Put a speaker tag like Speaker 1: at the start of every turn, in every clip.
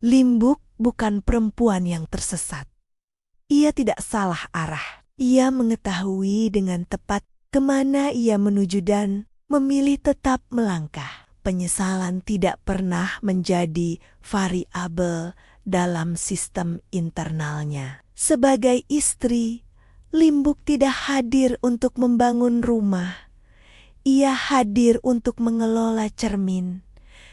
Speaker 1: Limbuk bukan perempuan yang tersesat. Ia tidak salah arah. Ia mengetahui dengan tepat kemana ia menuju dan memilih tetap melangkah. Penyesalan tidak pernah menjadi variabel dalam sistem internalnya. Sebagai istri, Limbuk tidak hadir untuk membangun rumah. Ia hadir untuk mengelola cermin.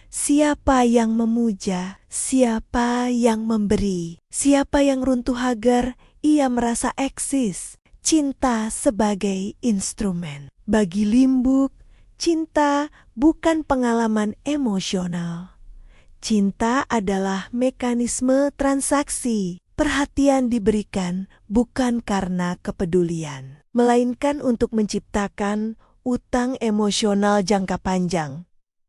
Speaker 1: Siapa yang memuja, siapa yang memberi, siapa yang runtuh agar ia merasa eksis. Cinta sebagai instrumen. Bagi Limbuk, cinta bukan pengalaman emosional. Cinta adalah mekanisme transaksi. Perhatian diberikan bukan karena kepedulian, melainkan untuk menciptakan utang emosional jangka panjang.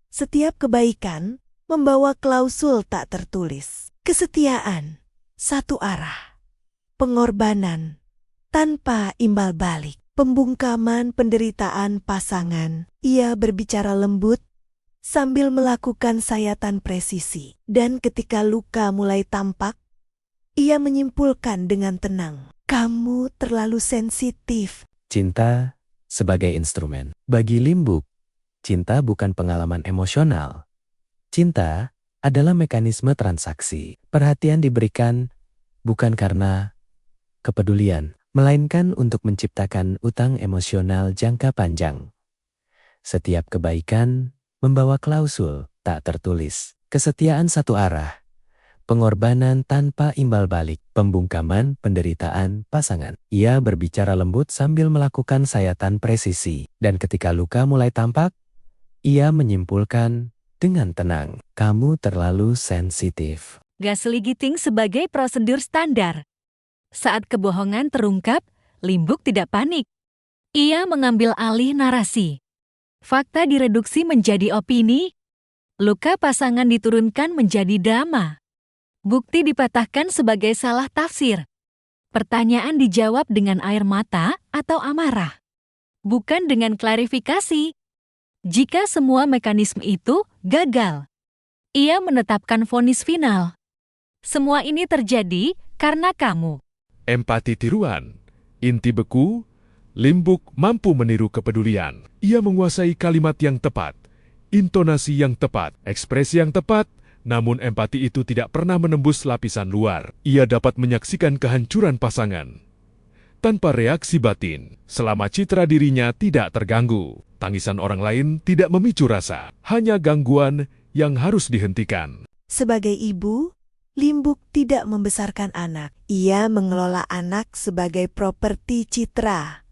Speaker 1: Setiap kebaikan membawa klausul tak tertulis. Kesetiaan, satu arah. Pengorbanan, tanpa imbal balik. Pembungkaman penderitaan pasangan. Ia berbicara lembut sambil melakukan sayatan presisi. Dan ketika luka mulai tampak, ia menyimpulkan dengan tenang, kamu terlalu sensitif.
Speaker 2: Cinta sebagai instrumen. Bagi Limbuk, cinta bukan pengalaman emosional. Cinta adalah mekanisme transaksi. Perhatian diberikan bukan karena kepedulian, melainkan untuk menciptakan utang emosional jangka panjang. Setiap kebaikan membawa klausul tak tertulis. Kesetiaan satu arah. Pengorbanan tanpa imbal balik, pembungkaman penderitaan pasangan. Ia berbicara lembut sambil melakukan sayatan presisi. Dan ketika luka mulai tampak, ia menyimpulkan dengan tenang, kamu terlalu sensitif.
Speaker 3: Gaslighting sebagai prosedur standar. Saat kebohongan terungkap, Limbuk tidak panik. Ia mengambil alih narasi. Fakta direduksi menjadi opini, luka pasangan diturunkan menjadi drama. Bukti dipatahkan sebagai salah tafsir. Pertanyaan dijawab dengan air mata atau amarah, bukan dengan klarifikasi. Jika semua mekanisme itu gagal, ia menetapkan vonis final. Semua ini terjadi karena kamu.
Speaker 4: Empati tiruan, inti beku, Limbuk mampu meniru kepedulian. Ia menguasai kalimat yang tepat, intonasi yang tepat, ekspresi yang tepat. Namun empati itu tidak pernah menembus lapisan luar. Ia dapat menyaksikan kehancuran pasangan tanpa reaksi batin, selama citra dirinya tidak terganggu. Tangisan orang lain tidak memicu rasa, hanya gangguan yang harus dihentikan.
Speaker 1: Sebagai ibu, Limbuk tidak membesarkan anak. Ia mengelola anak sebagai properti citra.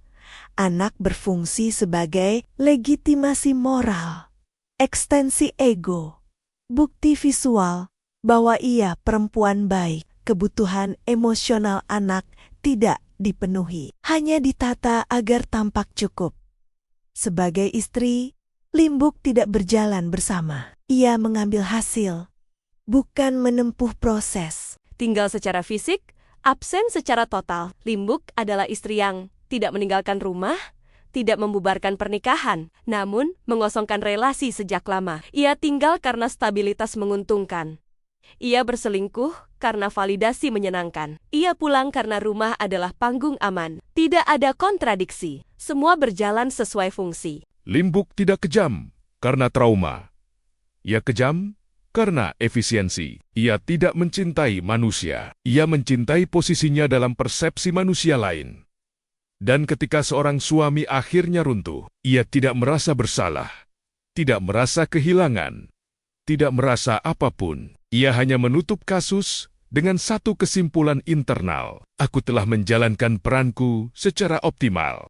Speaker 1: Anak berfungsi sebagai legitimasi moral, ekstensi ego, bukti visual bahwa ia perempuan baik. Kebutuhan emosional anak tidak dipenuhi, hanya ditata agar tampak cukup. Sebagai istri, Limbuk tidak berjalan bersama. Ia mengambil hasil, bukan menempuh proses.
Speaker 5: Tinggal secara fisik, absen secara total. Limbuk adalah istri yang tidak meninggalkan rumah, tidak membubarkan pernikahan, namun mengosongkan relasi sejak lama. Ia tinggal karena stabilitas menguntungkan. Ia berselingkuh karena validasi menyenangkan. Ia pulang karena rumah adalah panggung aman. Tidak ada kontradiksi. Semua berjalan sesuai fungsi.
Speaker 4: Limbuk tidak kejam karena trauma. Ia kejam karena efisiensi. Ia tidak mencintai manusia. Ia mencintai posisinya dalam persepsi manusia lain. Dan ketika seorang suami akhirnya runtuh, ia tidak merasa bersalah, tidak merasa kehilangan, tidak merasa apapun. Ia hanya menutup kasus dengan satu kesimpulan internal. Aku telah menjalankan peranku secara optimal.